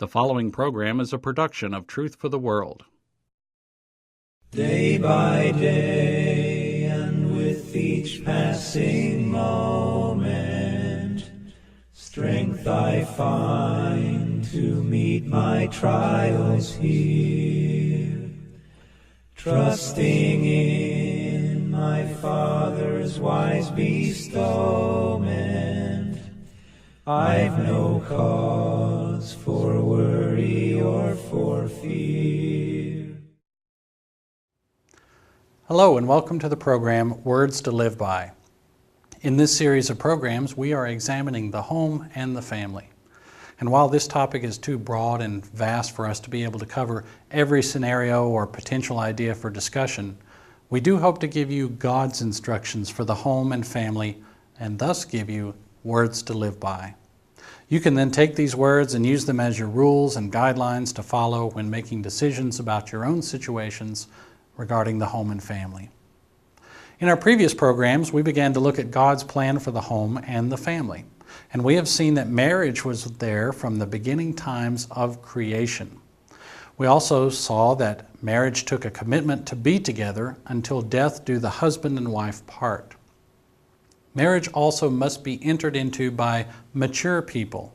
The following program is a production of Truth for the World. Day by day, and with each passing moment, strength I find to meet my trials here, trusting in my Father's wise bestowment. I've no cause for worry or for fear. Hello and welcome to the program Words to Live By. In this series of programs, we are examining the home and the family. And while this topic is too broad and vast for us to be able to cover every scenario or potential idea for discussion, we do hope to give you God's instructions for the home and family and thus give you words to live by. You can then take these words and use them as your rules and guidelines to follow when making decisions about your own situations regarding the home and family. In our previous programs, we began to look at God's plan for the home and the family. And we have seen that marriage was there from the beginning times of creation. We also saw that marriage took a commitment to be together until death do the husband and wife part. Marriage also must be entered into by mature people,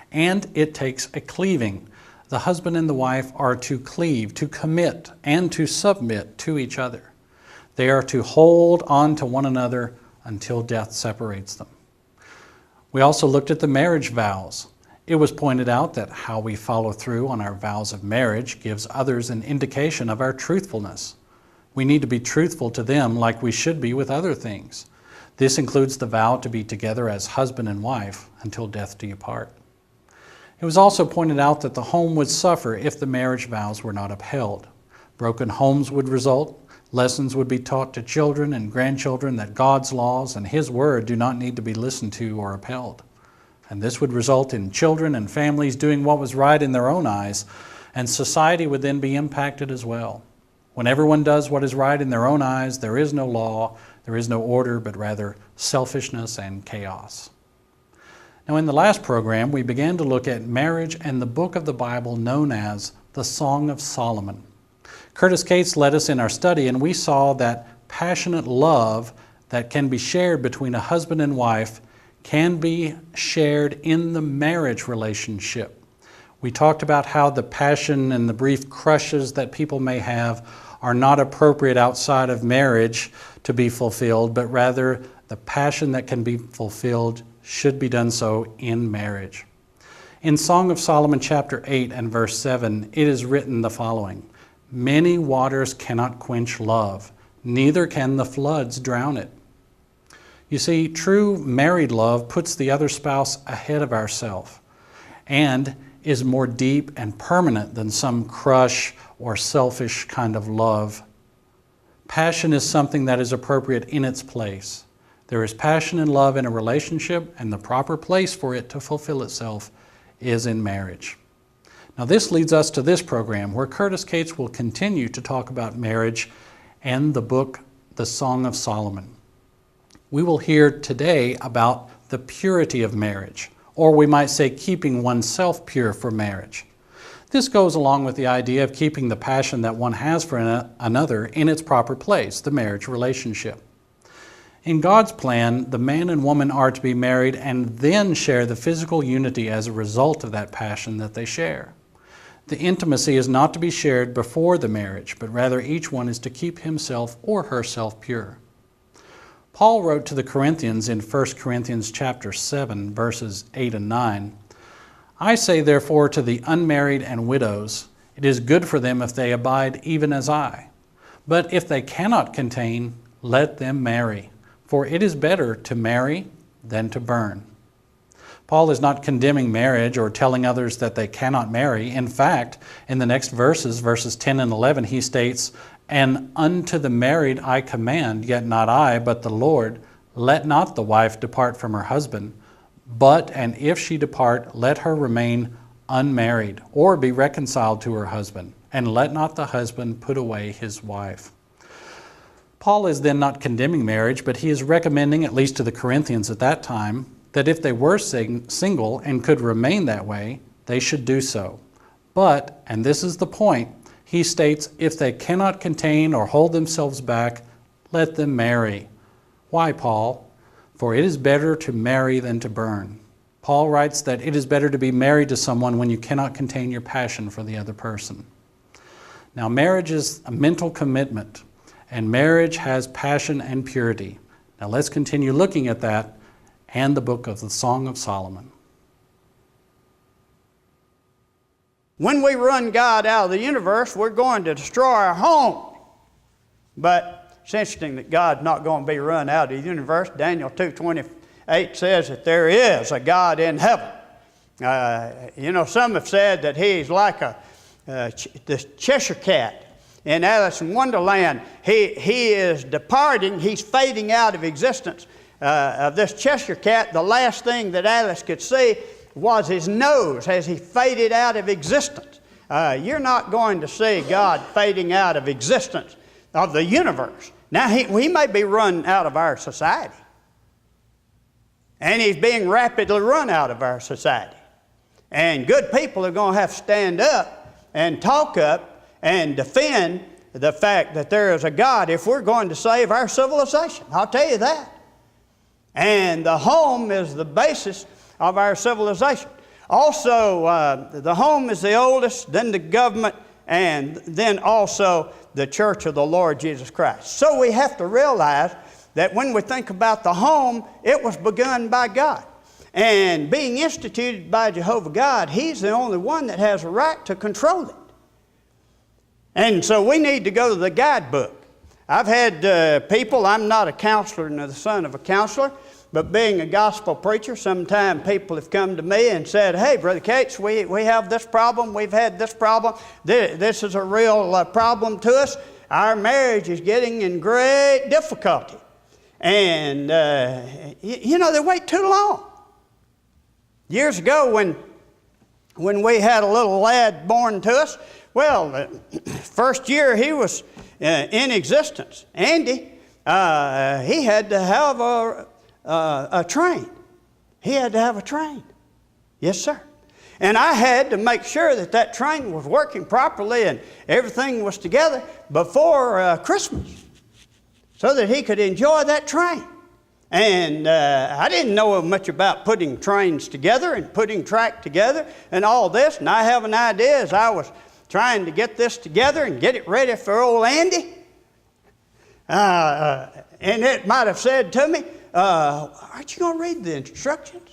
and it takes a cleaving. The husband and the wife are to cleave, to commit, and to submit to each other. They are to hold on to one another until death separates them. We also looked at the marriage vows. It was pointed out that how we follow through on our vows of marriage gives others an indication of our truthfulness. We need to be truthful to them like we should be with other things. This includes the vow to be together as husband and wife until death do you part. It was also pointed out that the home would suffer if the marriage vows were not upheld. Broken homes would result. Lessons would be taught to children and grandchildren that God's laws and His Word do not need to be listened to or upheld. And this would result in children and families doing what was right in their own eyes, and society would then be impacted as well. When everyone does what is right in their own eyes, there is no law, there is no order, but rather selfishness and chaos. Now, in the last program, we began to look at marriage and the book of the Bible known as the Song of Solomon. Curtis Cates led us in our study, and we saw that passionate love that can be shared between a husband and wife can be shared in the marriage relationship. We talked about how the passion and the brief crushes that people may have are not appropriate outside of marriage to be fulfilled, but rather the passion that can be fulfilled should be done so in marriage. In Song of Solomon chapter 8 and verse 7, it is written the following: "Many waters cannot quench love, neither can the floods drown it." You see, true married love puts the other spouse ahead of ourselves and is more deep and permanent than some crush or selfish kind of love. Passion is something that is appropriate in its place. There is passion and love in a relationship, and the proper place for it to fulfill itself is in marriage. Now this leads us to this program where Curtis Cates will continue to talk about marriage and the book, The Song of Solomon. We will hear today about the purity of marriage, or we might say keeping oneself pure for marriage. This goes along with the idea of keeping the passion that one has for another in its proper place, the marriage relationship. In God's plan, the man and woman are to be married and then share the physical unity as a result of that passion that they share. The intimacy is not to be shared before the marriage, but rather each one is to keep himself or herself pure. Paul wrote to the Corinthians in 1 Corinthians chapter 7, verses 8 and 9, "I say therefore to the unmarried and widows, it is good for them if they abide even as I. But if they cannot contain, let them marry. For it is better to marry than to burn." Paul is not condemning marriage or telling others that they cannot marry. In fact, in the next verses 10 and 11, he states, "And unto the married I command, yet not I, but the Lord, let not the wife depart from her husband, but, and if she depart, let her remain unmarried, or be reconciled to her husband, and let not the husband put away his wife." Paul is then not condemning marriage, but he is recommending, at least to the Corinthians at that time, that if they were single and could remain that way, they should do so. But, and this is the point, he states, if they cannot contain or hold themselves back, let them marry. Why, Paul? For it is better to marry than to burn. Paul writes that it is better to be married to someone when you cannot contain your passion for the other person. Now, marriage is a mental commitment, and marriage has passion and purity. Now, let's continue looking at that and the book of the Song of Solomon. When we run God out of the universe, we're going to destroy our home. But it's interesting that God's not going to be run out of the universe. Daniel 2:28 says that there is a God in heaven. Some have said that he's like the Cheshire Cat in Alice in Wonderland. He is departing, he's fading out of existence. Of this Cheshire Cat, the last thing that Alice could see was his nose as he faded out of existence. You're not going to see God fading out of existence of the universe. Now, he may be run out of our society. And he's being rapidly run out of our society. And good people are going to have to stand up and talk up and defend the fact that there is a God if we're going to save our civilization. I'll tell you that. And the home is the basis of our civilization. Also, the home is the oldest, then the government, and then also the church of the Lord Jesus Christ. So we have to realize that when we think about the home, it was begun by God. And being instituted by Jehovah God, He's the only one that has a right to control it. And so we need to go to the guidebook. I've had people, I'm not a counselor nor the son of a counselor, but being a gospel preacher, sometimes people have come to me and said, hey, Brother Cates, we have this problem, we've had this problem, this is a real problem to us. Our marriage is getting in great difficulty. And, they wait too long. Years ago when we had a little lad born to us, well, the first year he was in existence, Andy, he had to have a train. He had to have a train. Yes, sir. And I had to make sure that train was working properly and everything was together before Christmas so that he could enjoy that train. And I didn't know much about putting trains together and putting track together and all this. And I have an idea as I was trying to get this together and get it ready for old Andy. And it might have said to me, aren't you going to read the instructions?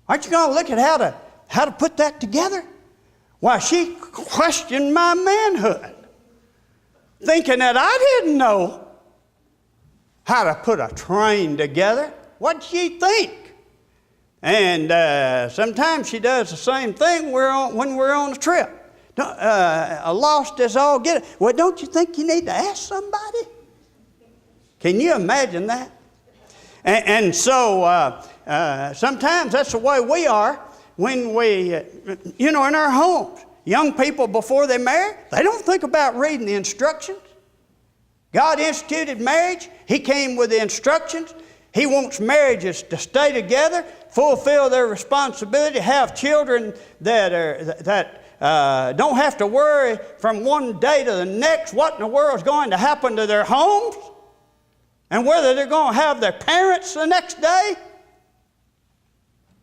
Aren't you going to look at how to put that together? Why, she questioned my manhood, thinking that I didn't know how to put a train together. What'd she think? And sometimes she does the same thing when we're on a trip. Lost as all get it. Well, don't you think you need to ask somebody? Can you imagine that? And so sometimes that's the way we are when we, in our homes. Young people, before they marry, they don't think about reading the instructions. God instituted marriage. He came with the instructions. He wants marriages to stay together, fulfill their responsibility, have children that don't have to worry from one day to the next what in the world is going to happen to their homes and whether they're going to have their parents the next day.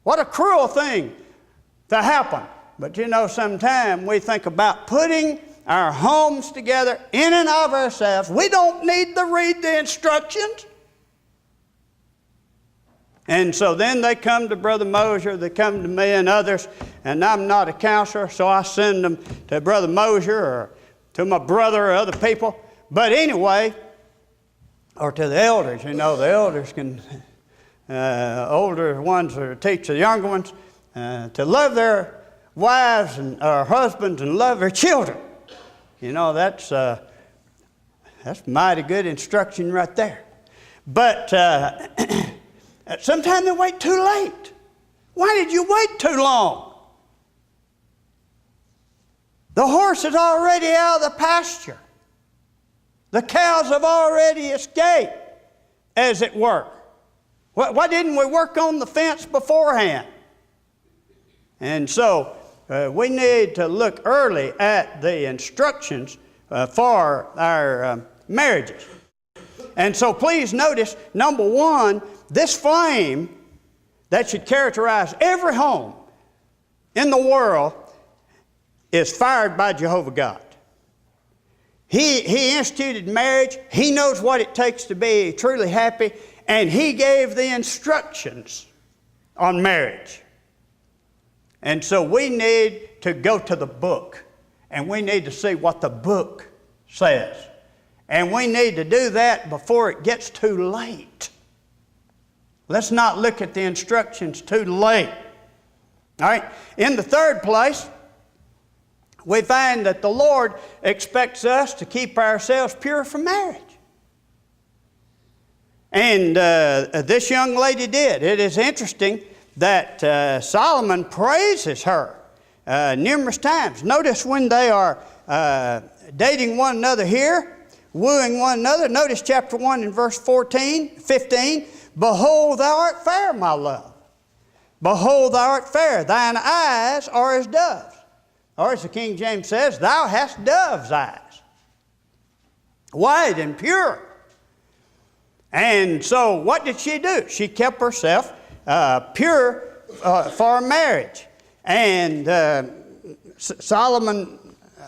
What a cruel thing to happen. But sometimes we think about putting our homes together in and of ourselves. We don't need to read the instructions. And so then they come to Brother Mosier, they come to me and others, and I'm not a counselor, so I send them to Brother Mosier or to my brother or other people. But anyway, or to the elders, the elders can, older ones that teach the younger ones, to love their wives or husbands and love their children. That's mighty good instruction right there. But sometimes they wait too late. Why did you wait too long? The horse is already out of the pasture. The cows have already escaped, as it were. Why didn't we work on the fence beforehand? And so we need to look early at the instructions for our marriages. And so please notice, number one, this flame that should characterize every home in the world is fired by Jehovah God. He instituted marriage. He knows what it takes to be truly happy, and He gave the instructions on marriage. And so we need to go to the book, and we need to see what the book says. And we need to do that before it gets too late. Let's not look at the instructions too late. All right. In the third place, we find that the Lord expects us to keep ourselves pure for marriage. And this young lady did. It is interesting that Solomon praises her numerous times. Notice when they are dating one another here, wooing one another. Notice chapter 1 and verse 15. Behold, thou art fair, my love. Behold, thou art fair. Thine eyes are as doves. Or as the King James says, thou hast dove's eyes. White and pure. And so what did she do? She kept herself pure for marriage. And Solomon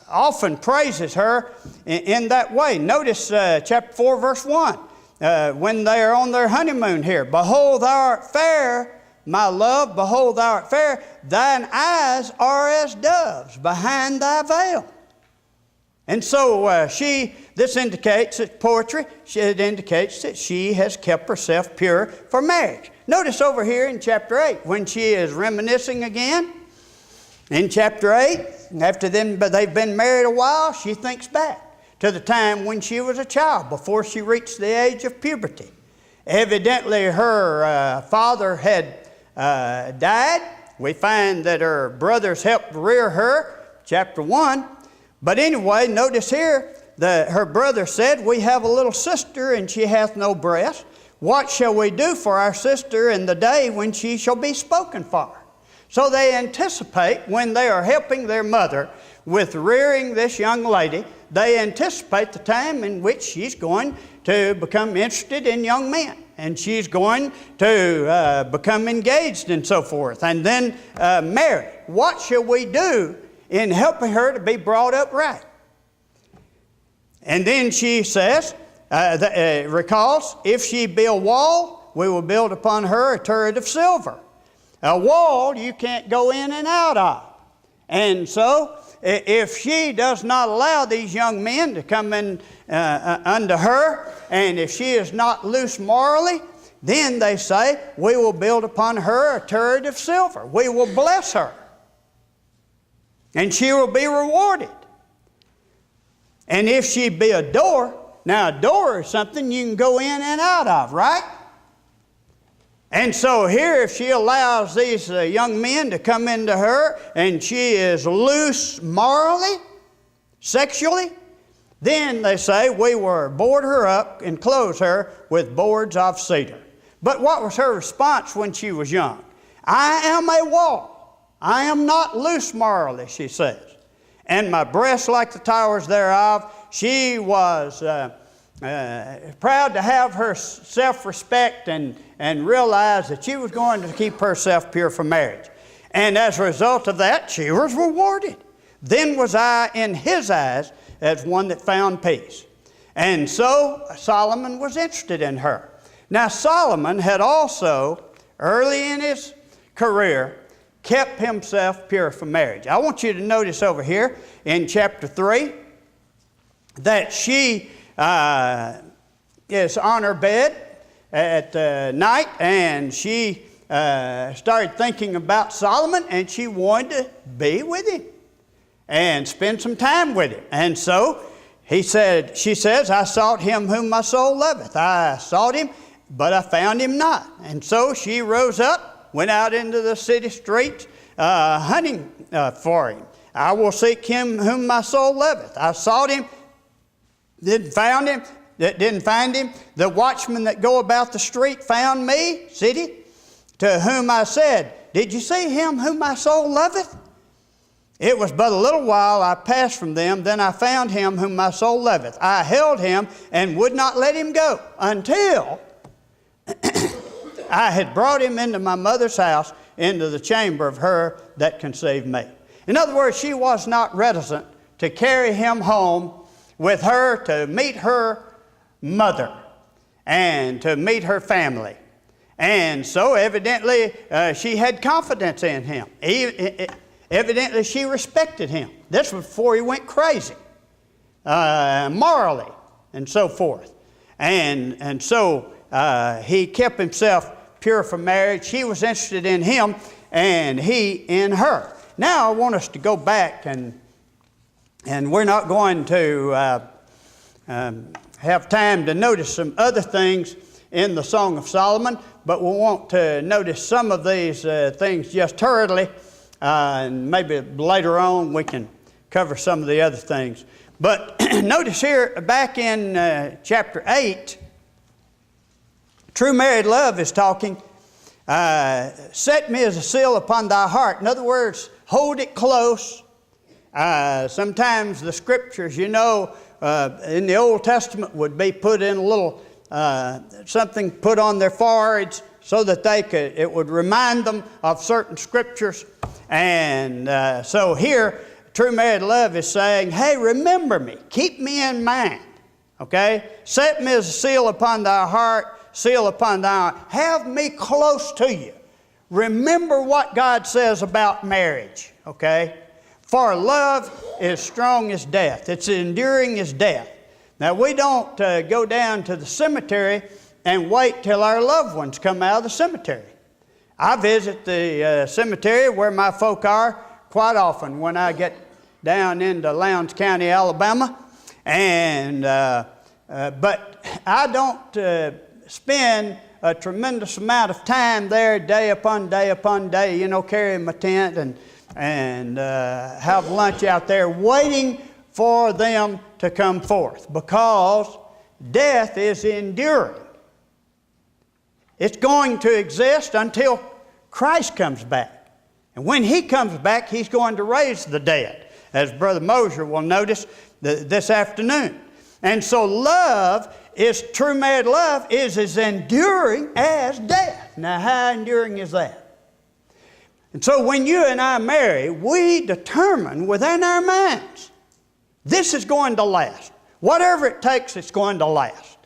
often praises her in that way. Notice chapter 4, verse 1. When they are on their honeymoon here. Behold, thou art fair, my love. Behold, thou art fair. Thine eyes are as doves behind thy veil. And so this indicates that poetry, it indicates that she has kept herself pure for marriage. Notice over here in chapter 8, when she is reminiscing again, in chapter 8, after they've been married a while, she thinks back to the time when she was a child, before she reached the age of puberty. Evidently, her father had died. We find that her brothers helped rear her, chapter 1. But anyway, notice here that her brother said, we have a little sister, and she hath no breast. What shall we do for our sister in the day when she shall be spoken for? So they anticipate, when they are helping their mother with rearing this young lady, they anticipate the time in which she's going to become interested in young men. And she's going to become engaged and so forth, and then marry. What shall we do in helping her to be brought up right? And then she says, recalls, if she be a wall, we will build upon her a turret of silver. A wall you can't go in and out of. And so, if she does not allow these young men to come in unto her, and if she is not loose morally, then they say, we will build upon her a turret of silver. We will bless her. And she will be rewarded. And if she be a door, now a door is something you can go in and out of, right? And so here, if she allows these young men to come into her and she is loose morally, sexually, then they say, we will board her up and clothe her with boards of cedar. But what was her response when she was young? I am a wall. I am not loose morally, she says. And my breasts like the towers thereof. She was proud to have her self-respect and realize that she was going to keep herself pure for marriage. And as a result of that, she was rewarded. Then was I in his eyes as one that found peace. And so Solomon was interested in her. Now Solomon had also, early in his career, kept himself pure for marriage. I want you to notice over here in chapter 3 that she is on her bed at night, and she started thinking about Solomon, and she wanted to be with him and spend some time with him. And so she says, I sought him whom my soul loveth. I sought him, but I found him not. And so she rose up, went out into the city streets, hunting for him. I will seek him whom my soul loveth. I sought him, didn't find him. The watchmen that go about the street found me, city, to whom I said, did you see him whom my soul loveth? It was but a little while I passed from them, then I found him whom my soul loveth. I held him and would not let him go until I had brought him into my mother's house, into the chamber of her that conceived me. In other words, she was not reticent to carry him home with her to meet her mother and to meet her family. And so evidently she had confidence in him. Evidently she respected him. This was before he went crazy, morally and so forth. And so he kept himself pure for marriage. She was interested in him and he in her. Now I want us to go back, and we're not going to have time to notice some other things in the Song of Solomon, but we want to notice some of these things just hurriedly, and maybe later on we can cover some of the other things. But notice here back in chapter 8, true married love is talking, set me as a seal upon thy heart. In other words, hold it close. Sometimes the scriptures, in the Old Testament would be put in a little, something put on their foreheads so that it would remind them of certain scriptures. And so here, true married love is saying, hey, remember me, keep me in mind, okay? Set me as a seal upon thy heart, seal upon thy heart. Have me close to you. Remember what God says about marriage, okay? For love is strong as death. It's enduring as death. Now, we don't go down to the cemetery and wait till our loved ones come out of the cemetery. I visit the cemetery where my folk are quite often when I get down into Lowndes County, Alabama. And but I don't spend a tremendous amount of time there day upon day upon day, carrying my tent and have lunch out there waiting for them to come forth, because death is enduring. It's going to exist until Christ comes back. And when he comes back, he's going to raise the dead, as Brother Mosier will notice this afternoon. And so true married love is as enduring as death. Now, how enduring is that? And so when you and I marry, we determine within our minds, this is going to last. Whatever it takes, it's going to last.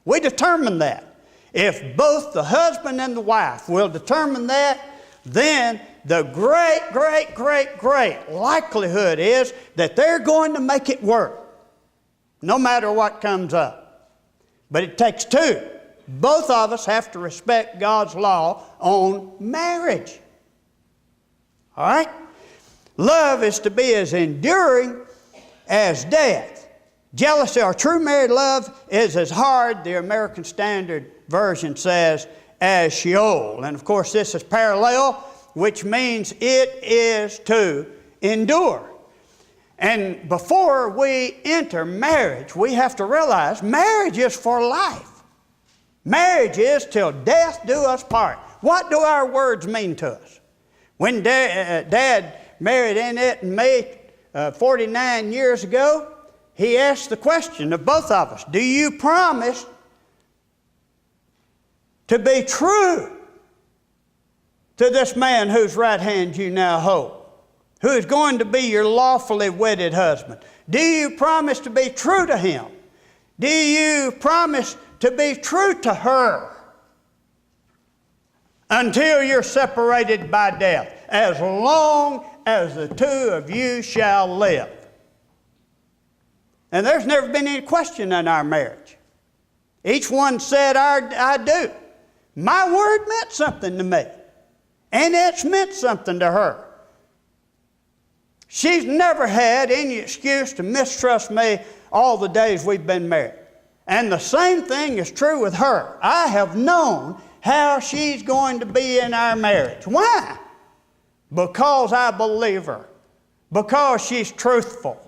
We determine that. If both the husband and the wife will determine that, then the great, great, great, great likelihood is that they're going to make it work, no matter what comes up. But it takes two. Both of us have to respect God's law on marriage. All right? Love is to be as enduring as death. Jealousy or true married love is as hard, the American Standard Version says, as Sheol. And of course this is parallel, which means it is to endure. And before we enter marriage, we have to realize marriage is for life. Marriage is till death do us part. What do our words mean to us? When Dad married Annette and me 49 years ago, he asked the question of both of us, do you promise to be true to this man whose right hand you now hold, who is going to be your lawfully wedded husband? Do you promise to be true to him? Do you promise to be true to her until you're separated by death, as long as the two of you shall live? And there's never been any question in our marriage. Each one said, I do. My word meant something to me, and it's meant something to her. She's never had any excuse to mistrust me all the days we've been married. And the same thing is true with her. I have known how she's going to be in our marriage. Why? Because I believe her. Because she's truthful.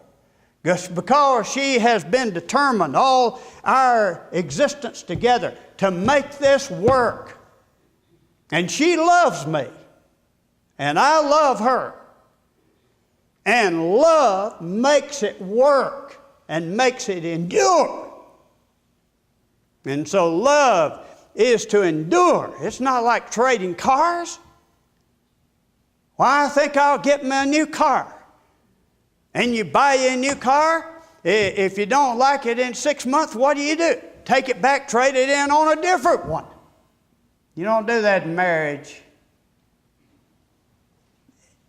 Because she has been determined all our existence together to make this work. And she loves me. And I love her. And love makes it work and makes it endure. And so love is to endure. It's not like trading cars. Why, I think I'll get me a new car. And you buy you a new car. If you don't like it in 6 months, what do? Take it back, trade it in on a different one. You don't do that in marriage.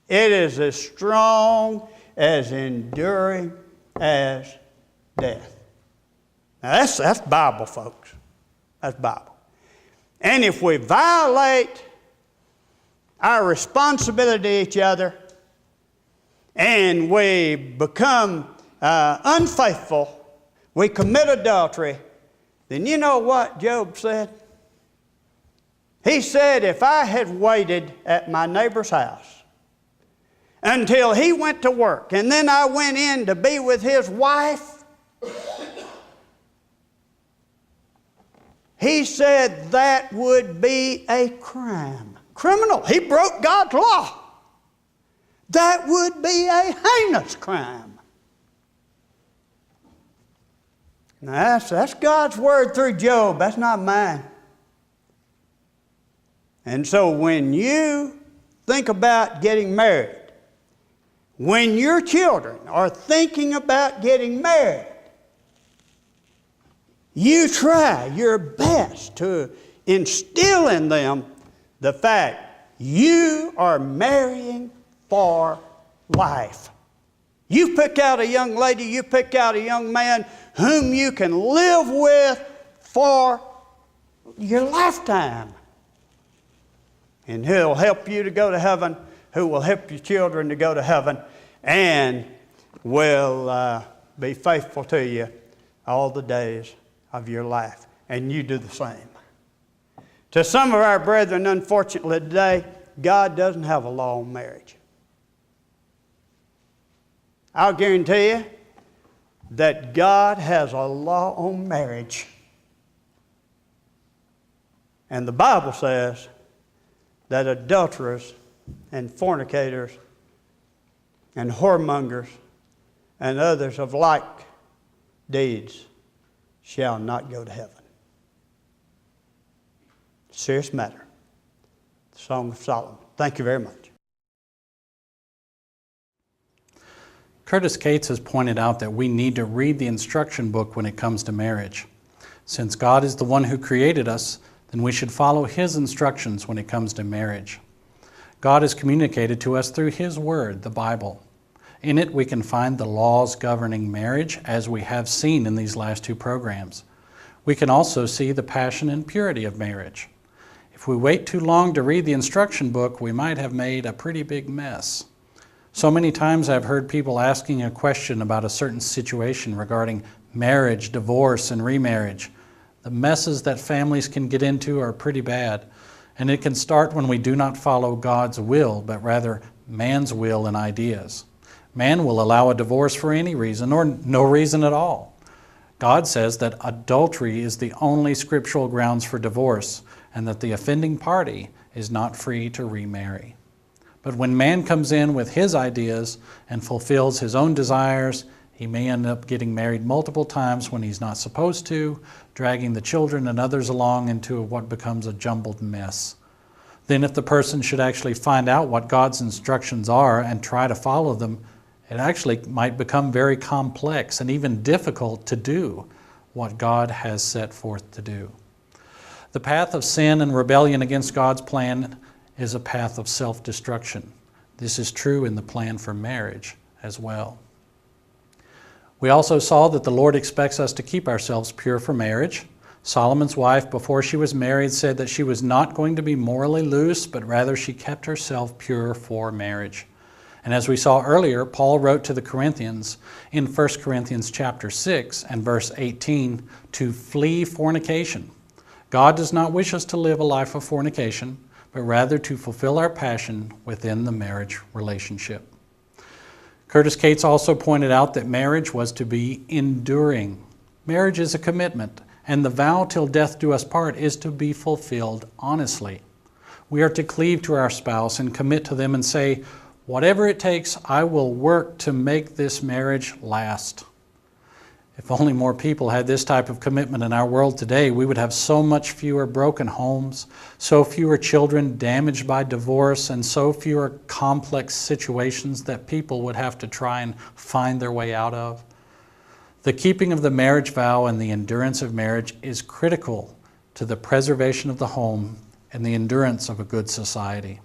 It is as strong, as enduring as death. Now that's Bible, folks. That's Bible. And if we violate our responsibility to each other and we become unfaithful, we commit adultery, then you know what Job said? He said, if I had waited at my neighbor's house until he went to work and then I went in to be with his wife, he said that would be a crime. Criminal. He broke God's law. That would be a heinous crime. Now that's God's word through Job. That's not mine. And so when you think about getting married, when your children are thinking about getting married, you try your best to instill in them the fact you are marrying for life. You pick out a young lady, you pick out a young man whom you can live with for your lifetime. And who'll help you to go to heaven, who will help your children to go to heaven, and will be faithful to you all the days of your life. And you do the same. To some of our brethren, unfortunately today, God doesn't have a law on marriage. I'll guarantee you that God has a law on marriage. And the Bible says that adulterers and fornicators and whoremongers and others of like deeds shall not go to heaven. Serious matter. The Song of Solomon. Thank you very much. Curtis Cates has pointed out that we need to read the instruction book when it comes to marriage. Since God is the one who created us, then we should follow His instructions when it comes to marriage. God has communicated to us through His Word, the Bible. In it we can find the laws governing marriage, as we have seen in these last two programs. We can also see the passion and purity of marriage. If we wait too long to read the instruction book, we might have made a pretty big mess. So many times I've heard people asking a question about a certain situation regarding marriage, divorce, and remarriage. The messes that families can get into are pretty bad, and it can start when we do not follow God's will, but rather man's will and ideas. Man will allow a divorce for any reason or no reason at all. God says that adultery is the only scriptural grounds for divorce, and that the offending party is not free to remarry. But when man comes in with his ideas and fulfills his own desires, he may end up getting married multiple times when he's not supposed to, dragging the children and others along into what becomes a jumbled mess. Then if the person should actually find out what God's instructions are and try to follow them, it actually might become very complex and even difficult to do what God has set forth to do. The path of sin and rebellion against God's plan is a path of self-destruction. This is true in the plan for marriage as well. We also saw that the Lord expects us to keep ourselves pure for marriage. Solomon's wife, before she was married, said that she was not going to be morally loose, but rather she kept herself pure for marriage. And as we saw earlier, Paul wrote to the Corinthians in 1 Corinthians chapter 6 and verse 18 to flee fornication. God does not wish us to live a life of fornication, but rather to fulfill our passion within the marriage relationship. Curtis Cates also pointed out that marriage was to be enduring. Marriage is a commitment, and the vow till death do us part is to be fulfilled honestly. We are to cleave to our spouse and commit to them and say, Whatever it takes, I will work to make this marriage last. If only more people had this type of commitment in our world today, we would have so much fewer broken homes, so fewer children damaged by divorce, and so fewer complex situations that people would have to try and find their way out of. The keeping of the marriage vow and the endurance of marriage is critical to the preservation of the home and the endurance of a good society.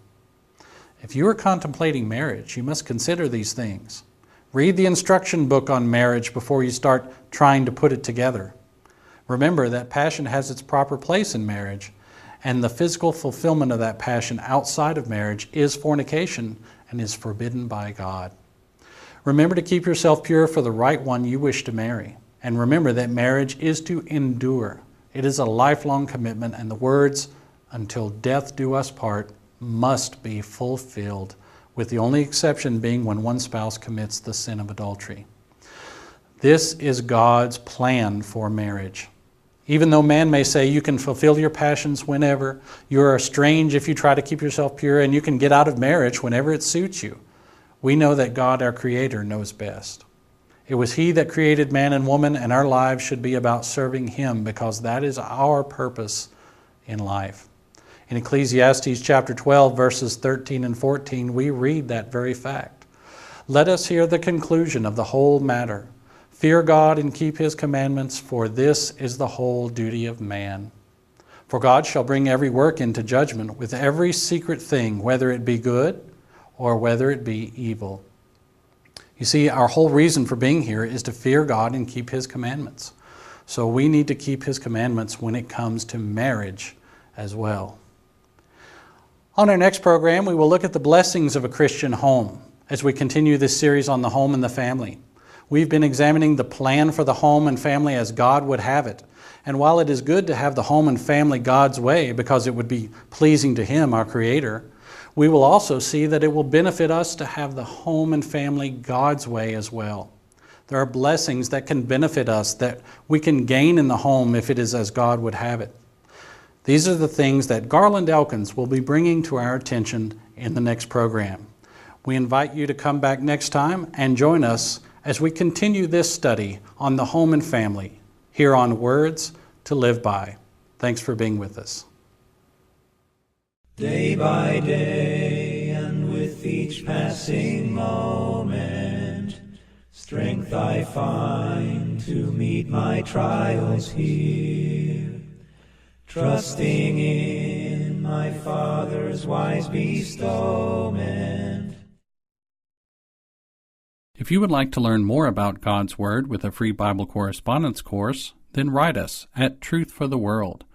If you are contemplating marriage, you must consider these things. Read the instruction book on marriage before you start trying to put it together. Remember that passion has its proper place in marriage, and the physical fulfillment of that passion outside of marriage is fornication and is forbidden by God. Remember to keep yourself pure for the right one you wish to marry. And remember that marriage is to endure. It is a lifelong commitment, and the words, "until death do us part," must be fulfilled, with the only exception being when one spouse commits the sin of adultery. This is God's plan for marriage. Even though man may say you can fulfill your passions whenever, you are strange if you try to keep yourself pure, and you can get out of marriage whenever it suits you, we know that God, our Creator, knows best. It was He that created man and woman, and our lives should be about serving Him, because that is our purpose in life. In Ecclesiastes chapter 12, verses 13 and 14, we read that very fact. Let us hear the conclusion of the whole matter. Fear God and keep His commandments, for this is the whole duty of man. For God shall bring every work into judgment with every secret thing, whether it be good or whether it be evil. You see, our whole reason for being here is to fear God and keep His commandments. So we need to keep His commandments when it comes to marriage as well. On our next program, we will look at the blessings of a Christian home as we continue this series on the home and the family. We've been examining the plan for the home and family as God would have it. And while it is good to have the home and family God's way because it would be pleasing to Him, our Creator, we will also see that it will benefit us to have the home and family God's way as well. There are blessings that can benefit us that we can gain in the home if it is as God would have it. These are the things that Garland Elkins will be bringing to our attention in the next program. We invite you to come back next time and join us as we continue this study on the home and family here on Words to Live By. Thanks for being with us. Day by day, and with each passing moment, strength I find to meet my trials here. Trusting in my Father's wise bestowment. If you would like to learn more about God's Word with a free Bible correspondence course, then write us at Truth for the World,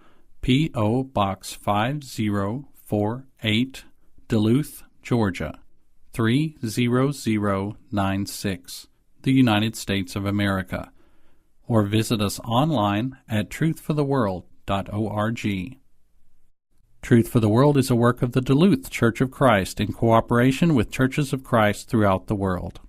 P.O. Box 5048, Duluth, Georgia, 30096, the United States of America, or visit us online at truthfortheworld.org. Truth for the World is a work of the Duluth Church of Christ in cooperation with churches of Christ throughout the world.